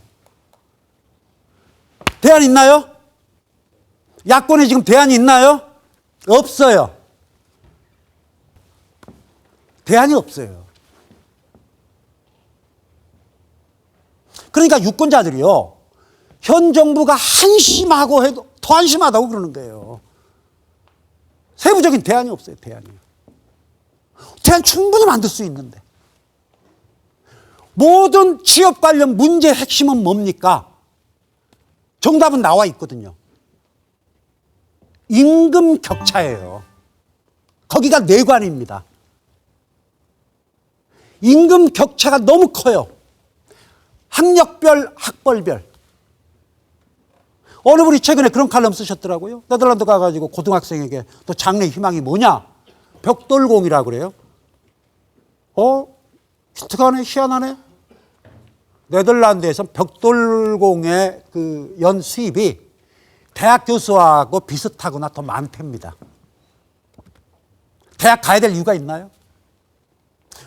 대안 있나요? 야권에 지금 대안이 있나요? 없어요. 대안이 없어요. 그러니까 유권자들이요. 현 정부가 한심하고 해도 더 한심하다고 그러는 거예요. 세부적인 대안이 없어요. 대안이. 대안 충분히 만들 수 있는데. 모든 취업 관련 문제의 핵심은 뭡니까? 정답은 나와 있거든요. 임금 격차예요. 거기가 뇌관입니다. 임금 격차가 너무 커요. 학력별, 학벌별. 어느 분이 최근에 그런 칼럼 쓰셨더라고요. 네덜란드 가가지고 고등학생에게 또 장래 희망이 뭐냐? 벽돌공이라고 그래요. 기특하네, 희한하네. 네덜란드에서 벽돌공의 그 연 수입이 대학 교수하고 비슷하거나 더 많답니다. 대학 가야 될 이유가 있나요?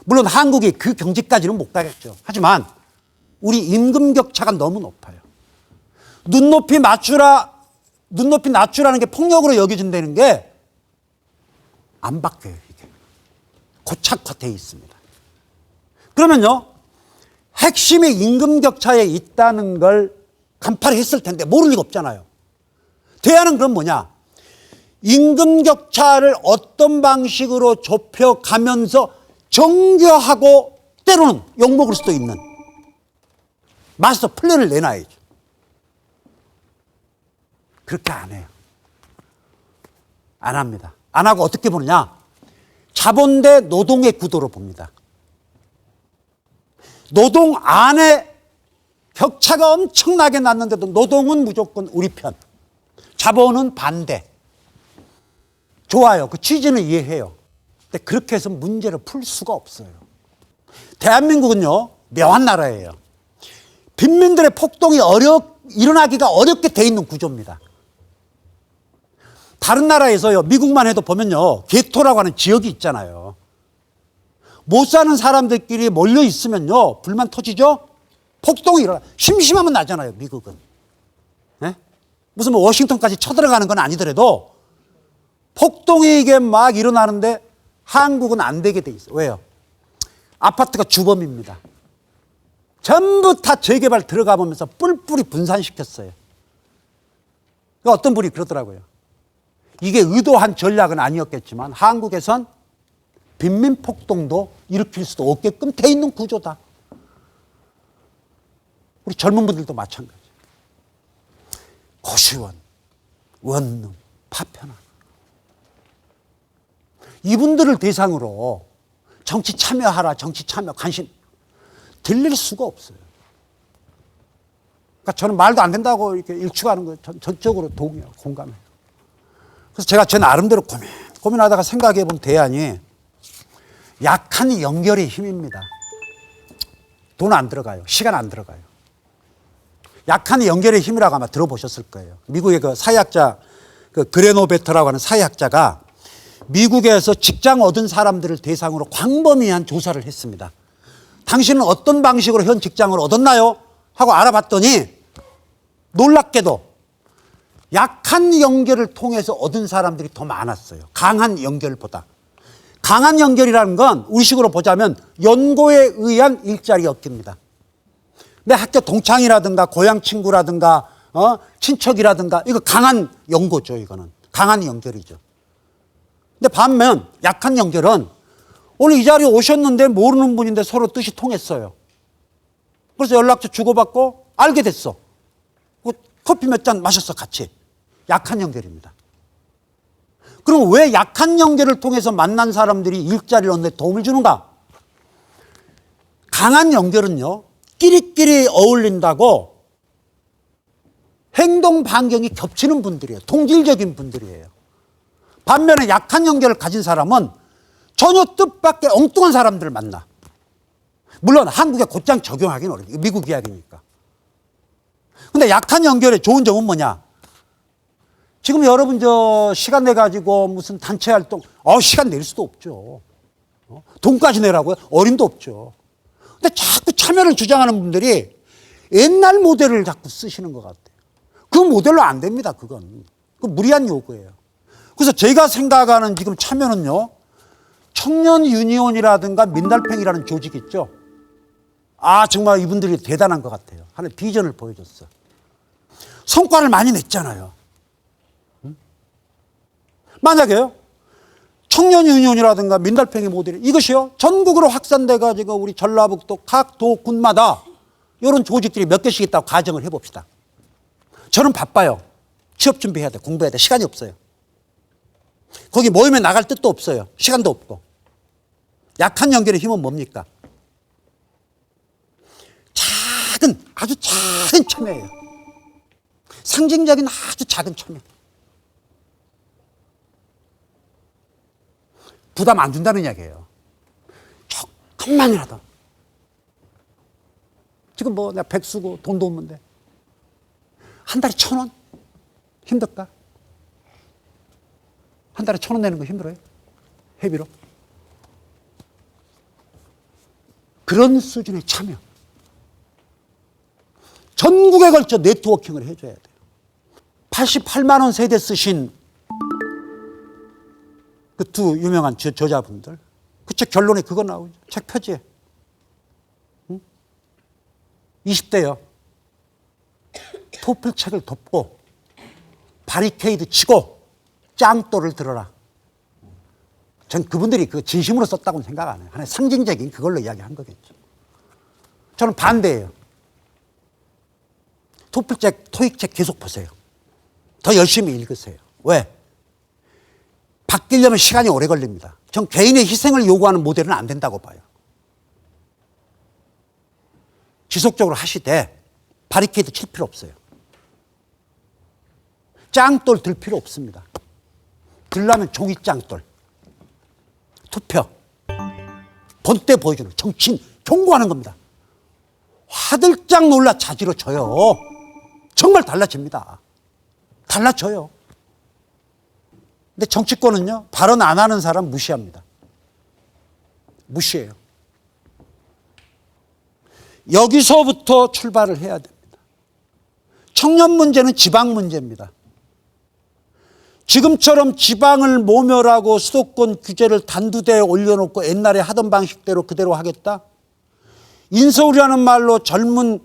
물론 한국이 그 경지까지는 못 가겠죠. 하지만 우리 임금 격차가 너무 높아요. 눈높이 낮추라는 게 폭력으로 여겨진다는 게 안 바뀌어요, 이게. 고착화되어 있습니다. 그러면요, 핵심이 임금 격차에 있다는 걸 간파를 했을 텐데 모를 리가 없잖아요. 대안은 그럼 뭐냐? 임금 격차를 어떤 방식으로 좁혀가면서 정교하고 때로는 욕먹을 수도 있는 마스터 플랜을 내놔야죠. 그렇게 안 해요. 안 합니다. 안 하고 어떻게 보느냐? 자본 대 노동의 구도로 봅니다. 노동 안에 격차가 엄청나게 났는데도 노동은 무조건 우리 편. 자본은 반대. 좋아요. 그 취지는 이해해요. 근데 그렇게 해서 문제를 풀 수가 없어요. 대한민국은요, 묘한 나라예요. 빈민들의 폭동이 일어나기가 어렵게 돼 있는 구조입니다. 다른 나라에서요, 미국만 해도 보면요, 게토라고 하는 지역이 있잖아요. 못 사는 사람들끼리 몰려 있으면요, 불만 터지죠? 폭동이 일어나. 심심하면 나잖아요, 미국은. 네? 무슨 뭐 워싱턴까지 쳐들어가는 건 아니더라도 폭동이 이게 막 일어나는데 한국은 안 되게 돼 있어요. 왜요? 아파트가 주범입니다. 전부 다 재개발 들어가 보면서 뿔뿔이 분산시켰어요. 그러니까 어떤 분이 그러더라고요. 이게 의도한 전략은 아니었겠지만 한국에선 빈민폭동도 일으킬 수도 없게끔 돼 있는 구조다. 우리 젊은 분들도 마찬가지. 고시원, 원룸, 파편화. 이분들을 대상으로 정치 참여하라, 정치 참여, 관심 들릴 수가 없어요. 그러니까 저는 말도 안 된다고 이렇게 일축하는 거 전적으로 동의해요, 공감해요. 그래서 제가 제 나름대로 고민하다가 생각해 본 대안이 약한 연결의 힘입니다. 돈 안 들어가요. 시간 안 들어가요. 약한 연결의 힘이라고 아마 들어보셨을 거예요. 미국의 그 사회학자, 그 그레노베터라고 하는 사회학자가 미국에서 직장 얻은 사람들을 대상으로 광범위한 조사를 했습니다. 당신은 어떤 방식으로 현 직장을 얻었나요? 하고 알아봤더니 놀랍게도 약한 연결을 통해서 얻은 사람들이 더 많았어요. 강한 연결보다. 강한 연결이라는 건 우리식으로 보자면 연고에 의한 일자리 얻기입니다. 내 학교 동창이라든가 고향 친구라든가 친척이라든가 이거 강한 연고죠. 이거는 강한 연결이죠. 근데 반면 약한 연결은 오늘 이 자리에 오셨는데 모르는 분인데 서로 뜻이 통했어요. 그래서 연락처 주고받고 알게 됐어. 커피 몇 잔 마셨어 같이. 약한 연결입니다. 그럼 왜 약한 연결을 통해서 만난 사람들이 일자리를 얻는 데 도움을 주는가? 강한 연결은요, 끼리끼리 어울린다고 행동 반경이 겹치는 분들이에요. 동질적인 분들이에요. 반면에 약한 연결을 가진 사람은 전혀 뜻밖의 엉뚱한 사람들을 만나. 물론 한국에 곧장 적용하기는 어려워요. 미국 이야기니까. 근데 약한 연결의 좋은 점은 뭐냐? 지금 여러분 저 시간 내가지고 무슨 단체 활동, 시간 낼 수도 없죠. 돈까지 내라고요? 어림도 없죠. 근데 자꾸 참여를 주장하는 분들이 옛날 모델을 자꾸 쓰시는 것 같아요. 그 모델로 안 됩니다, 그건. 그 무리한 요구예요. 그래서 제가 생각하는 지금 참여는요, 청년 유니온이라든가 민달팽이라는 조직이 있죠. 정말 이분들이 대단한 것 같아요. 하나의 비전을 보여줬어. 성과를 많이 냈잖아요. 만약에요, 청년 유니온이라든가 민달팽이 모델이 이것이요, 전국으로 확산돼 가지고 우리 전라북도 각 도군마다 이런 조직들이 몇 개씩 있다고 가정을 해봅시다. 저는 바빠요. 취업 준비해야 돼, 공부해야 돼, 시간이 없어요. 거기 모임에 나갈 뜻도 없어요. 시간도 없고. 약한 연결의 힘은 뭡니까? 아주 작은 참여예요. 상징적인 아주 작은 참여. 부담 안 준다는 이야기예요. 조금만이라도. 지금 뭐 내가 백수고 돈도 없는데 한 달에 1,000원? 힘들까? 한 달에 1,000원 내는 거 힘들어요? 회비로? 그런 수준의 참여. 전국에 걸쳐 네트워킹을 해줘야 돼요. 88만 원 세대 쓰신 그 두 유명한 저자분들. 그 책 결론에 그거 나오죠. 책 표지에. 응? 20대요. 토플 책을 덮고 바리케이드 치고 짱또를 들어라. 전 그분들이 그 진심으로 썼다고는 생각 안 해요. 하나의 상징적인 그걸로 이야기한 거겠죠. 저는 반대예요. 토플책, 토익책 계속 보세요. 더 열심히 읽으세요. 왜? 바뀌려면 시간이 오래 걸립니다. 전 개인의 희생을 요구하는 모델은 안 된다고 봐요. 지속적으로 하시되 바리케이드 칠 필요 없어요. 짱돌 들 필요 없습니다. 들려면 종이 짱돌. 투표. 본때 보여주는 정치인 경고하는 겁니다. 화들짝 놀라 자지러 져요. 정말 달라집니다. 달라져요. 근데 정치권은요, 발언 안 하는 사람 무시합니다. 무시해요. 여기서부터 출발을 해야 됩니다. 청년 문제는 지방 문제입니다. 지금처럼 지방을 모멸하고 수도권 규제를 단두대에 올려놓고 옛날에 하던 방식대로 그대로 하겠다? 인서울이라는 말로 젊은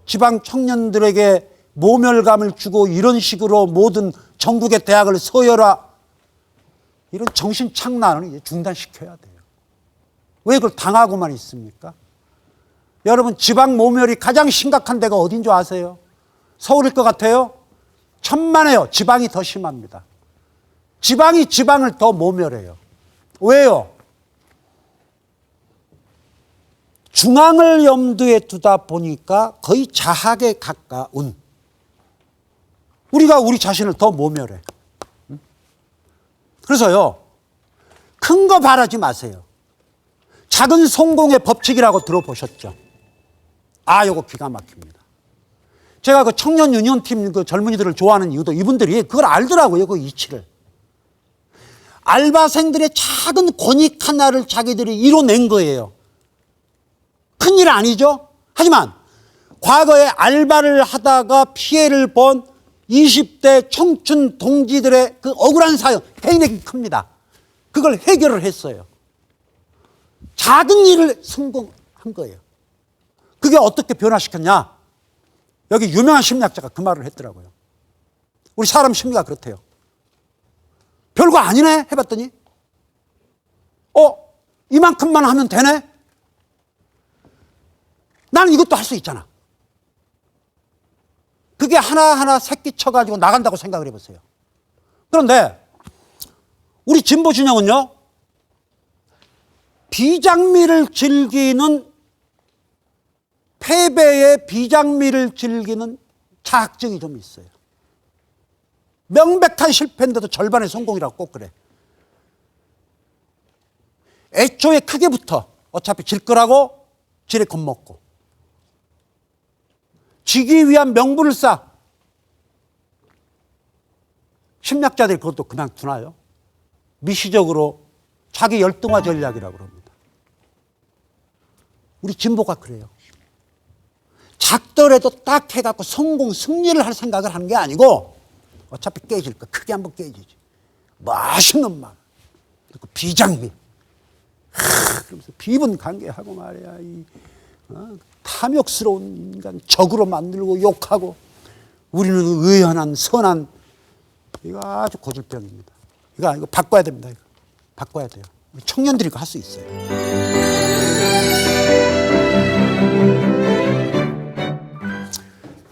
지방 청년들에게 모멸감을 주고 이런 식으로 모든 전국의 대학을 서열화, 이런 정신 착란을 이제 중단시켜야 돼요. 왜 그걸 당하고만 있습니까? 여러분, 지방 모멸이 가장 심각한 데가 어딘 줄 아세요? 서울일 것 같아요? 천만에요. 지방이 더 심합니다. 지방이 지방을 더 모멸해요. 왜요? 중앙을 염두에 두다 보니까 거의 자학에 가까운, 우리가 우리 자신을 더 모멸해. 그래서요, 큰 거 바라지 마세요. 작은 성공의 법칙이라고 들어보셨죠? 아, 요거 기가 막힙니다. 제가 그 청년 유니온팀 그 젊은이들을 좋아하는 이유도 이분들이 그걸 알더라고요, 그 이치를. 알바생들의 작은 권익 하나를 자기들이 이뤄낸 거예요. 큰일 아니죠? 하지만 과거에 알바를 하다가 피해를 본 20대 청춘 동지들의 그 억울한 사연, 개인에게 큽니다. 그걸 해결을 했어요. 작은 일을 성공한 거예요. 그게 어떻게 변화시켰냐? 여기 유명한 심리학자가 그 말을 했더라고요. 우리 사람 심리가 그렇대요. 별거 아니네 해봤더니 이만큼만 하면 되네? 나는 이것도 할 수 있잖아. 그게 하나하나 새끼 쳐가지고 나간다고 생각을 해보세요. 그런데 우리 진보 진영은요, 비장미를 즐기는, 패배의 비장미를 즐기는 자학증이 좀 있어요. 명백한 실패인데도 절반의 성공이라고 꼭 그래. 애초에 크게부터 어차피 질 거라고 지레 겁먹고, 지기 위한 명분을 쌓아. 심리학자들이 그것도 그냥 두나요? 미시적으로 자기 열등화 전략이라고 합니다. 우리 진보가 그래요. 작더라도 딱 해갖고 성공, 승리를 할 생각을 하는 게 아니고 어차피 깨질 거 크게 한번 깨지지. 맛있는 말. 그리고 비장미. 그러면서 비분 관계하고 말이야. 탐욕스러운 인간 적으로 만들고 욕하고, 우리는 의연한 선한, 이거 아주 고질병입니다. 이거 바꿔야 됩니다. 이거 바꿔야 돼요. 우리 청년들이 할 수 있어요.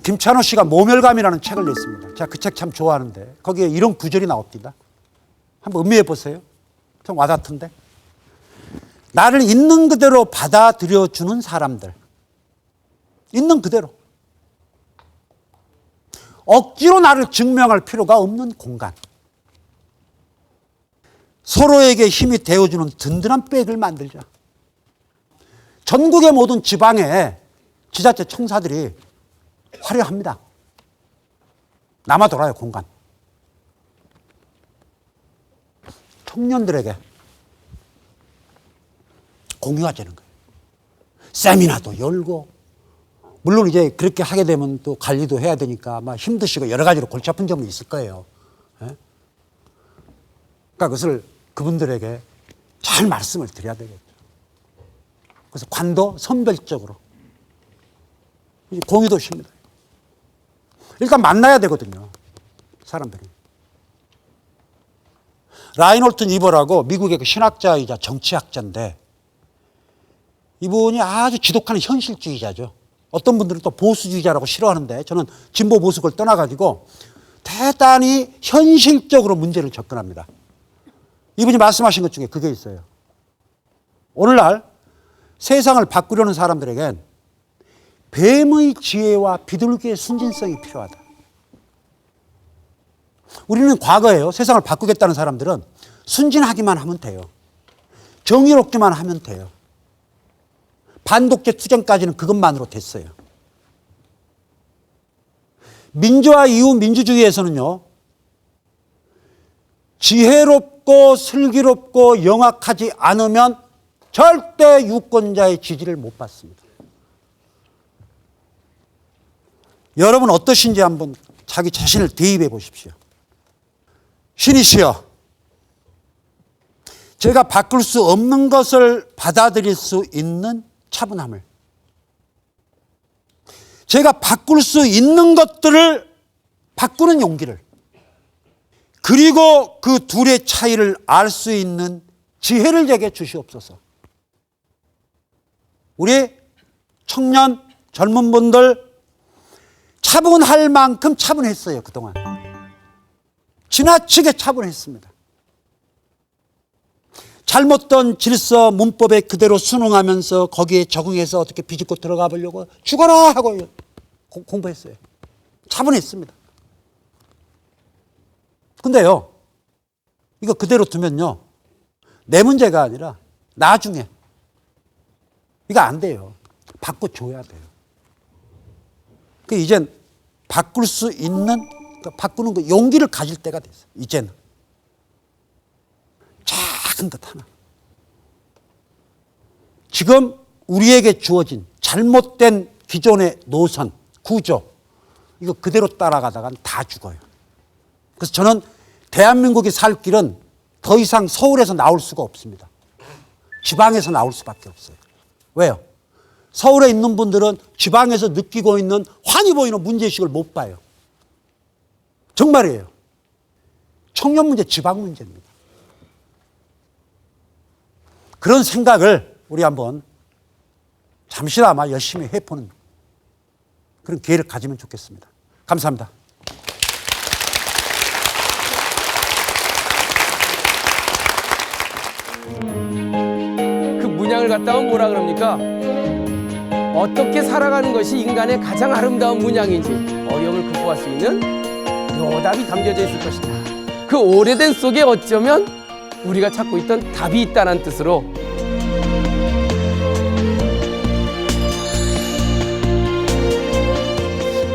김찬호 씨가 모멸감이라는 책을 냈습니다. 제가 그 책 참 좋아하는데 거기에 이런 구절이 나옵니다. 한번 음미해 보세요. 좀 와닿던데. 나를 있는 그대로 받아들여주는 사람들. 있는 그대로. 억지로 나를 증명할 필요가 없는 공간. 서로에게 힘이 되어주는 든든한 백을 만들자. 전국의 모든 지방에 지자체 청사들이 화려합니다. 남아 돌아요, 공간. 청년들에게 공유가 되는 거예요. 세미나도 열고, 물론 이제 그렇게 하게 되면 또 관리도 해야 되니까 아마 힘드시고 여러 가지로 골치 아픈 점은 있을 거예요. 그러니까 그것을 그분들에게 잘 말씀을 드려야 되겠죠. 그래서 관도 선별적으로 공유도 쉽니다. 일단 만나야 되거든요, 사람들이. 라인홀튼 이버라고 미국의 그 신학자이자 정치학자인데, 이분이 아주 지독한 현실주의자죠. 어떤 분들은 또 보수주의자라고 싫어하는데, 저는 진보 보수 걸 떠나가지고 대단히 현실적으로 문제를 접근합니다. 이분이 말씀하신 것 중에 그게 있어요. 오늘날 세상을 바꾸려는 사람들에겐 뱀의 지혜와 비둘기의 순진성이 필요하다. 우리는 과거에요, 세상을 바꾸겠다는 사람들은 순진하기만 하면 돼요. 정의롭기만 하면 돼요. 반독재 투쟁까지는 그것만으로 됐어요. 민주화 이후 민주주의에서는요, 지혜롭고 슬기롭고 영악하지 않으면 절대 유권자의 지지를 못 받습니다. 여러분 어떠신지 한번 자기 자신을 대입해 보십시오. 신이시여, 제가 바꿀 수 없는 것을 받아들일 수 있는 차분함을, 제가 바꿀 수 있는 것들을 바꾸는 용기를, 그리고 그 둘의 차이를 알 수 있는 지혜를 제게 주시옵소서. 우리 청년 젊은 분들 차분할 만큼 차분했어요, 그동안. 지나치게 차분했습니다. 잘못된 질서 문법에 그대로 순응하면서 거기에 적응해서 어떻게 비집고 들어가 보려고 죽어라 하고 공부했어요. 차분했습니다. 근데요, 이거 그대로 두면요, 내 문제가 아니라 나중에 이거 안 돼요. 바꿔줘야 돼요. 그 이젠 바꿀 수 있는, 그러니까 바꾸는 그 용기를 가질 때가 됐어요. 이제는 작은 것 하나. 지금 우리에게 주어진 잘못된 기존의 노선, 구조, 이거 그대로 따라가다간 다 죽어요. 그래서 저는 대한민국이 살 길은 더 이상 서울에서 나올 수가 없습니다. 지방에서 나올 수밖에 없어요. 왜요? 서울에 있는 분들은 지방에서 느끼고 있는 환히 보이는 문제의식을 못 봐요. 정말이에요. 청년 문제, 지방 문제입니다. 그런 생각을 우리 한번 잠시나마 열심히 해보는 그런 기회를 가지면 좋겠습니다. 감사합니다. 그 문양을 갖다가 뭐라 그럽니까? 어떻게 살아가는 것이 인간의 가장 아름다운 문양인지 어려움을 극복할 수 있는 요답이 담겨져 있을 것이다. 그 오래된 속에 어쩌면 우리가 찾고 있던 답이 있다는 뜻으로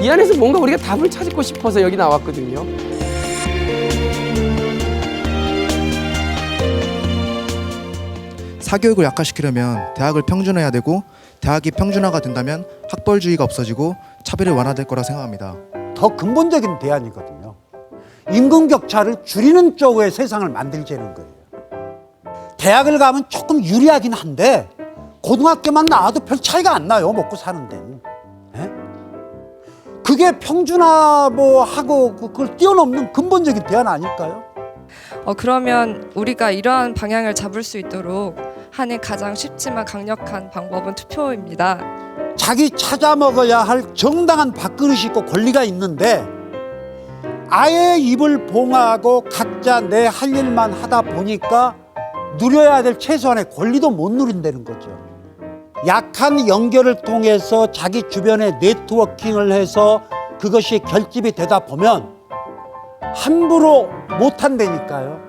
이 안에서 뭔가 우리가 답을 찾고 싶어서 여기 나왔거든요. 사교육을 약화시키려면 대학을 평준화해야 되고, 대학이 평준화가 된다면 학벌주의가 없어지고 차별이 완화될 거라 생각합니다. 더 근본적인 대안이거든요. 임금격차를 줄이는 쪽의 세상을 만들자는 거예요. 대학을 가면 조금 유리하긴 한데 고등학교만 나와도 별 차이가 안 나요. 먹고 사는 데는. 예? 그게 평준화 하고 그걸 뛰어넘는 근본적인 대안 아닐까요? 그러면 우리가 이러한 방향을 잡을 수 있도록 하는 가장 쉽지만 강력한 방법은 투표입니다. 자기 찾아 먹어야 할 정당한 밥그릇이 있고 권리가 있는데 아예 입을 봉하고 각자 내 할 일만 하다 보니까 누려야 될 최소한의 권리도 못 누린다는 거죠. 약한 연결을 통해서 자기 주변에 네트워킹을 해서 그것이 결집이 되다 보면 함부로 못 한다니까요.